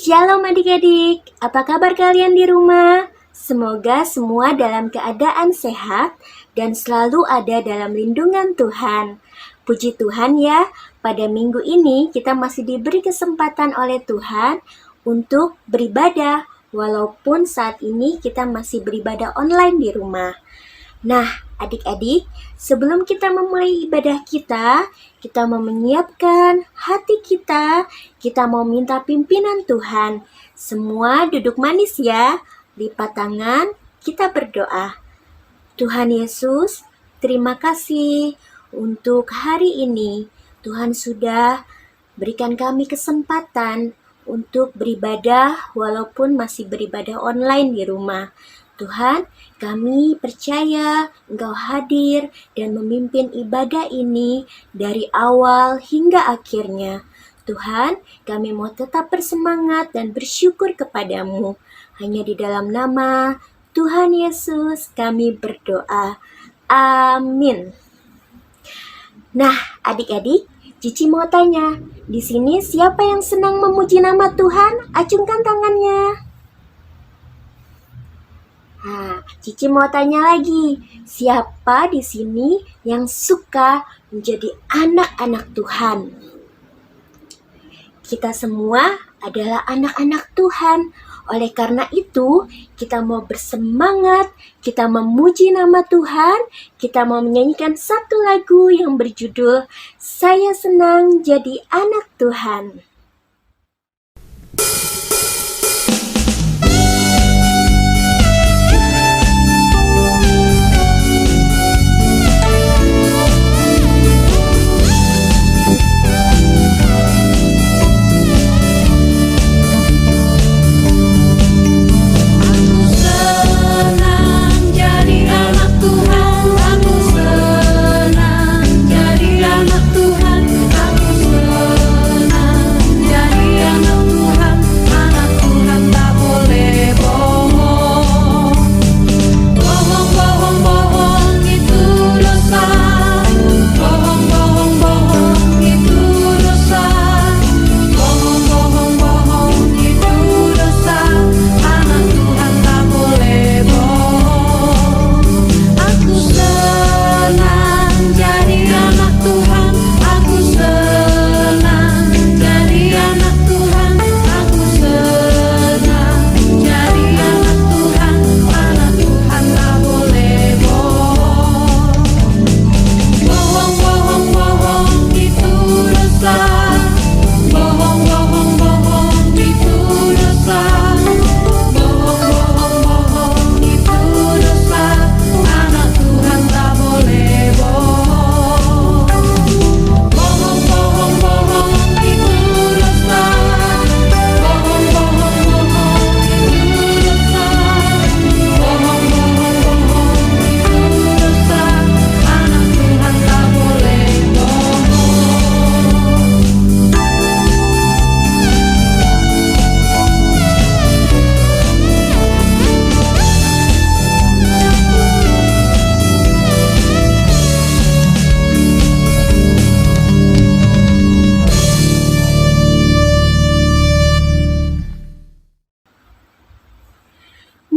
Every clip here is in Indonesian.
Shalom adik-adik, apa kabar kalian di rumah? Semoga semua dalam keadaan sehat dan selalu ada dalam lindungan Tuhan. Puji Tuhan ya, pada minggu ini kita masih diberi kesempatan oleh Tuhan untuk beribadah, walaupun saat ini kita masih beribadah online di rumah. Nah, adik-adik, sebelum kita memulai ibadah kita mau menyiapkan hati kita mau minta pimpinan Tuhan. Semua duduk manis ya, lipat tangan, kita berdoa. Tuhan Yesus, terima kasih untuk hari ini. Tuhan sudah berikan kami kesempatan untuk beribadah walaupun masih beribadah online di rumah. Tuhan, kami percaya Engkau hadir dan memimpin ibadah ini dari awal hingga akhirnya. Tuhan, kami mau tetap bersemangat dan bersyukur kepadamu. Hanya di dalam nama Tuhan Yesus kami berdoa. Amin. Nah, adik-adik, Cici mau tanya, di sini siapa yang senang memuji nama Tuhan? Acungkan tangannya. Nah, Cici mau tanya lagi, siapa di sini yang suka menjadi anak-anak Tuhan? Kita semua adalah anak-anak Tuhan. Oleh karena itu, kita mau bersemangat, kita memuji nama Tuhan, kita mau menyanyikan satu lagu yang berjudul Saya Senang Jadi Anak Tuhan.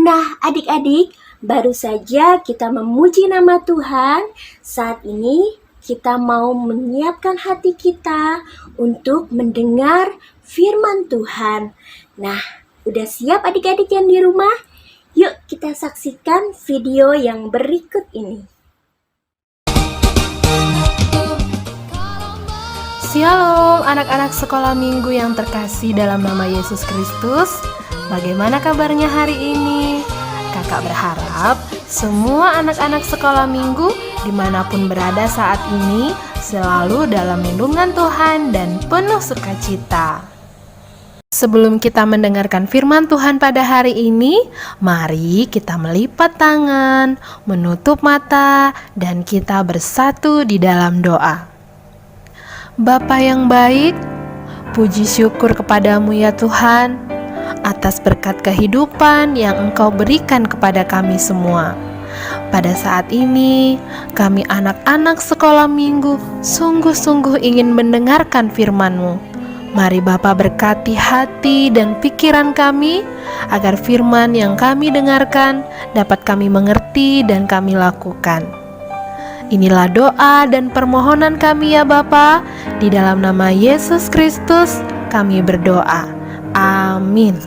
Nah, adik-adik, baru saja kita memuji nama Tuhan. Saat ini kita mau menyiapkan hati kita untuk mendengar firman Tuhan. Nah, udah siap adik-adik yang di rumah? Yuk kita saksikan video yang berikut ini. Shalom anak-anak sekolah minggu yang terkasih dalam nama Yesus Kristus. Bagaimana kabarnya hari ini? Kakak berharap semua anak-anak sekolah minggu dimanapun berada saat ini selalu dalam lindungan Tuhan dan penuh sukacita. Sebelum kita mendengarkan firman Tuhan pada hari ini, mari kita melipat tangan, menutup mata, dan kita bersatu di dalam doa. Bapa yang baik, puji syukur kepadamu ya Tuhan, atas berkat kehidupan yang Engkau berikan kepada kami semua. Pada saat ini, kami anak-anak sekolah minggu sungguh-sungguh ingin mendengarkan firman-Mu. Mari Bapa berkati hati dan pikiran kami, agar firman yang kami dengarkan dapat kami mengerti dan kami lakukan. Inilah doa dan permohonan kami ya Bapa, di dalam nama Yesus Kristus kami berdoa. Amin.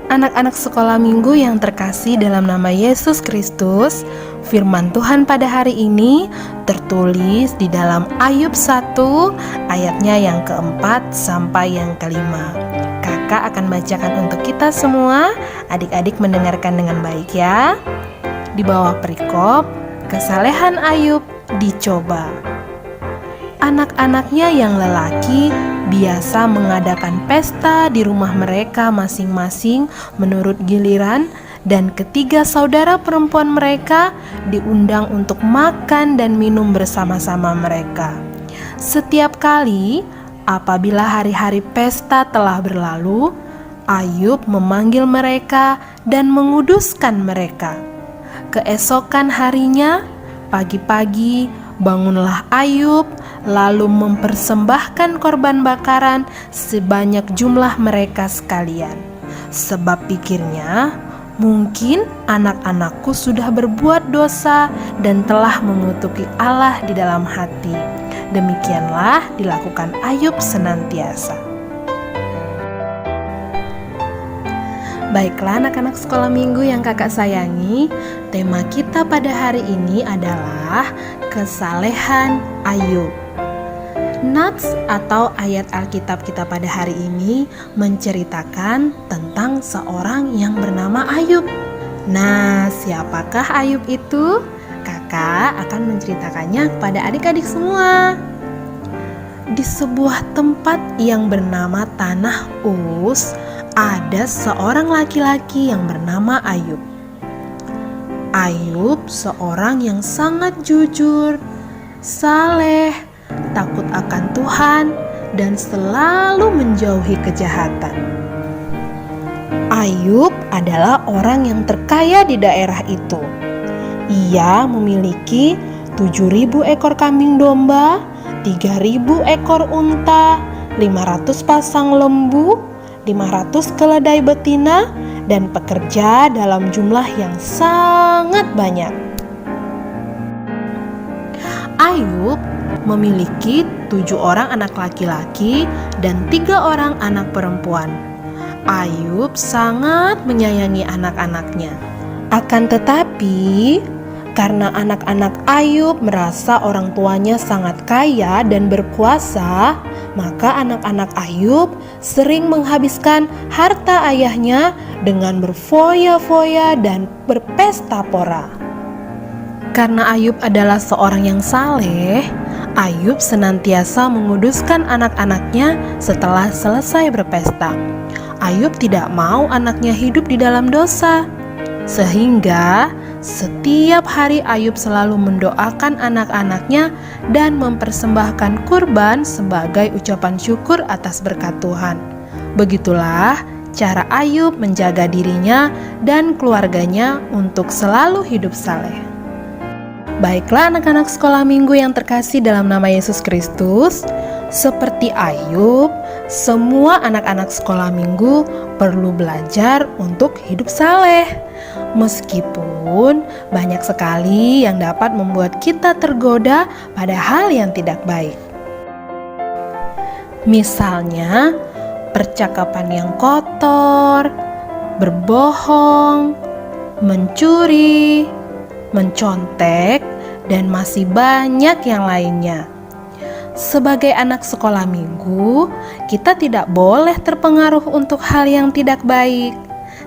Anak-anak sekolah minggu yang terkasih dalam nama Yesus Kristus, firman Tuhan pada hari ini tertulis di dalam Ayub 1 ayatnya yang keempat sampai yang kelima. Kakak akan bacakan untuk kita semua, adik-adik mendengarkan dengan baik ya. Di bawah perikop, kesalehan Ayub dicoba. Anak-anaknya yang lelaki biasa mengadakan pesta di rumah mereka masing-masing menurut giliran, dan ketiga saudara perempuan mereka diundang untuk makan dan minum bersama-sama mereka. Setiap kali apabila hari-hari pesta telah berlalu, Ayub memanggil mereka dan menguduskan mereka. Keesokan harinya, pagi-pagi bangunlah Ayub, lalu mempersembahkan korban bakaran sebanyak jumlah mereka sekalian. Sebab pikirnya, mungkin anak-anakku sudah berbuat dosa dan telah mengutuki Allah di dalam hati. Demikianlah dilakukan Ayub senantiasa. Baiklah anak-anak sekolah minggu yang kakak sayangi, tema kita pada hari ini adalah kesalehan Ayub. Nats atau ayat Alkitab kita pada hari ini menceritakan tentang seorang yang bernama Ayub. Nah, siapakah Ayub itu? Kakak akan menceritakannya kepada adik-adik semua. Di sebuah tempat yang bernama Tanah Uz, ada seorang laki-laki yang bernama Ayub. Ayub seorang yang sangat jujur, saleh, takut akan Tuhan, dan selalu menjauhi kejahatan. Ayub adalah orang yang terkaya di daerah itu. Ia memiliki 7.000 ekor kambing domba, 3.000 ekor unta, 500 pasang lembu, 500 keledai betina, dan pekerja dalam jumlah yang sangat banyak. Ayub memiliki 7 orang anak laki-laki dan 3 orang anak perempuan. Ayub sangat menyayangi anak-anaknya. Akan tetapi, karena anak-anak Ayub merasa orang tuanya sangat kaya dan berkuasa, maka anak-anak Ayub sering menghabiskan harta ayahnya dengan berfoya-foya dan berpesta pora. Karena Ayub adalah seorang yang saleh, Ayub senantiasa menguduskan anak-anaknya setelah selesai berpesta. Ayub tidak mau anaknya hidup di dalam dosa, sehingga setiap hari Ayub selalu mendoakan anak-anaknya dan mempersembahkan kurban sebagai ucapan syukur atas berkat Tuhan. Begitulah cara Ayub menjaga dirinya dan keluarganya untuk selalu hidup saleh. Baiklah anak-anak sekolah minggu yang terkasih dalam nama Yesus Kristus, seperti Ayub, semua anak-anak sekolah minggu perlu belajar untuk hidup saleh. Meskipun banyak sekali yang dapat membuat kita tergoda pada hal yang tidak baik. Misalnya, percakapan yang kotor, berbohong, mencuri, mencontek, dan masih banyak yang lainnya. Sebagai anak sekolah minggu, kita tidak boleh terpengaruh untuk hal yang tidak baik.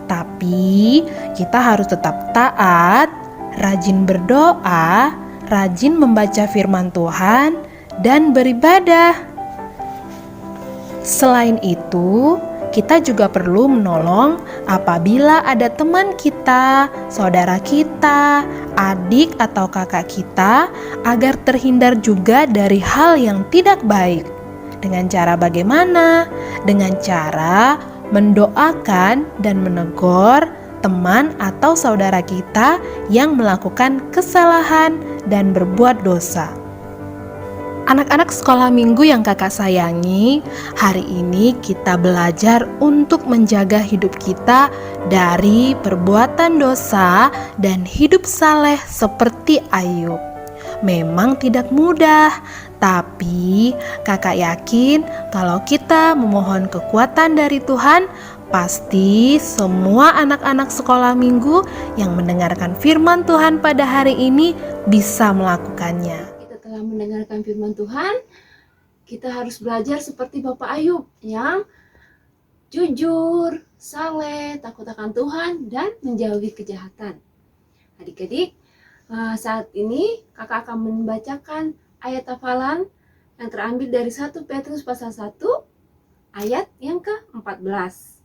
Tapi kita harus tetap taat, rajin berdoa, rajin membaca firman Tuhan, dan beribadah. Selain itu, kita juga perlu menolong apabila ada teman kita, saudara kita, adik atau kakak kita agar terhindar juga dari hal yang tidak baik. Dengan cara bagaimana? Dengan cara mendoakan dan menegur teman atau saudara kita yang melakukan kesalahan dan berbuat dosa. Anak-anak sekolah minggu yang kakak sayangi, hari ini kita belajar untuk menjaga hidup kita dari perbuatan dosa dan hidup saleh seperti Ayub. Memang tidak mudah, tapi kakak yakin kalau kita memohon kekuatan dari Tuhan, pasti semua anak-anak sekolah minggu yang mendengarkan firman Tuhan pada hari ini bisa melakukannya. Kita telah mendengarkan firman Tuhan, kita harus belajar seperti Bapak Ayub yang jujur, saleh, takut akan Tuhan, dan menjauhi kejahatan. Adik-adik, saat ini kakak akan membacakan ayat hafalan yang terambil dari 1 Petrus pasal 1 ayat yang ke-14.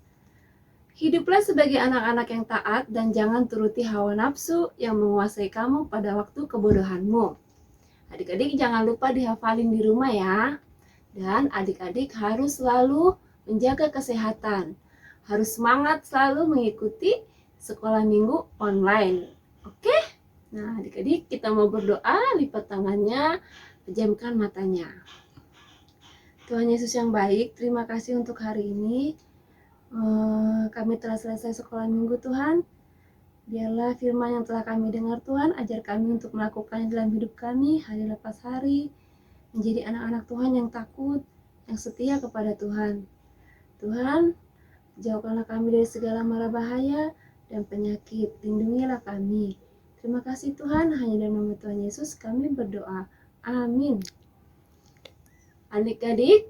Hiduplah sebagai anak-anak yang taat dan jangan turuti hawa nafsu yang menguasai kamu pada waktu kebodohanmu. Adik-adik jangan lupa dihafalin di rumah ya. Dan adik-adik harus selalu menjaga kesehatan. Harus semangat selalu mengikuti sekolah minggu online. Oke? Nah, adik-adik kita mau berdoa, lipat tangannya, pejamkan matanya. Tuhan Yesus yang baik, terima kasih untuk hari ini. Kami telah selesai sekolah minggu Tuhan. Biarlah firman yang telah kami dengar Tuhan, ajar kami untuk melakukannya dalam hidup kami hari lepas hari. Menjadi anak-anak Tuhan yang takut, yang setia kepada Tuhan. Tuhan, jauhkanlah kami dari segala mara bahaya dan penyakit. Lindungilah kami. Terima kasih Tuhan, hanya dalam nama Tuhan Yesus kami berdoa. Amin. Adik-adik,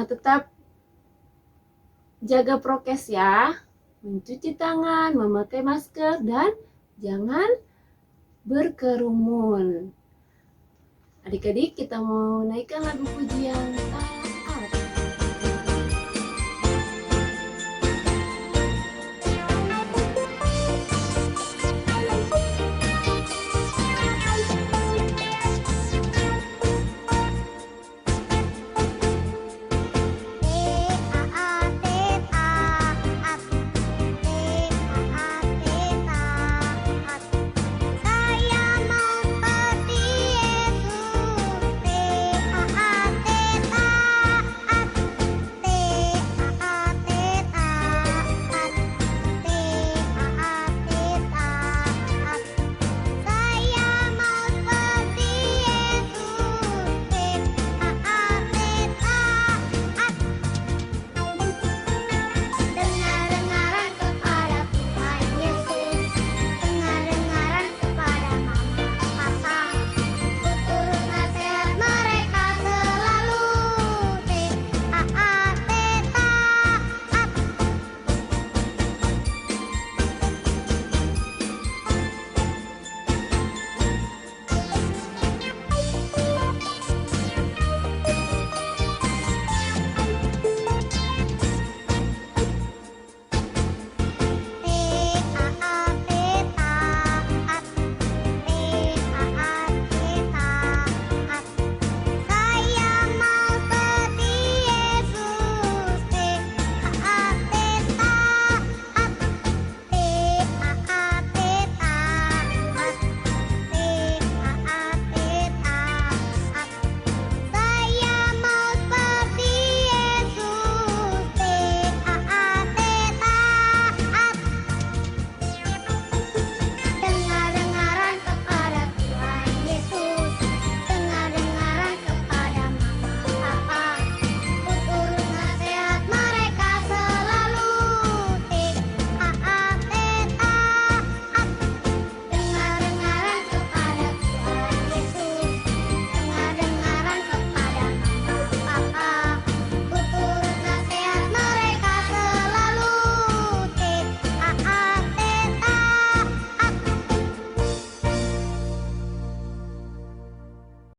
tetap jaga prokes ya. Mencuci tangan, memakai masker, dan jangan berkerumun. Adik-adik, kita mau naikkan lagu pujian.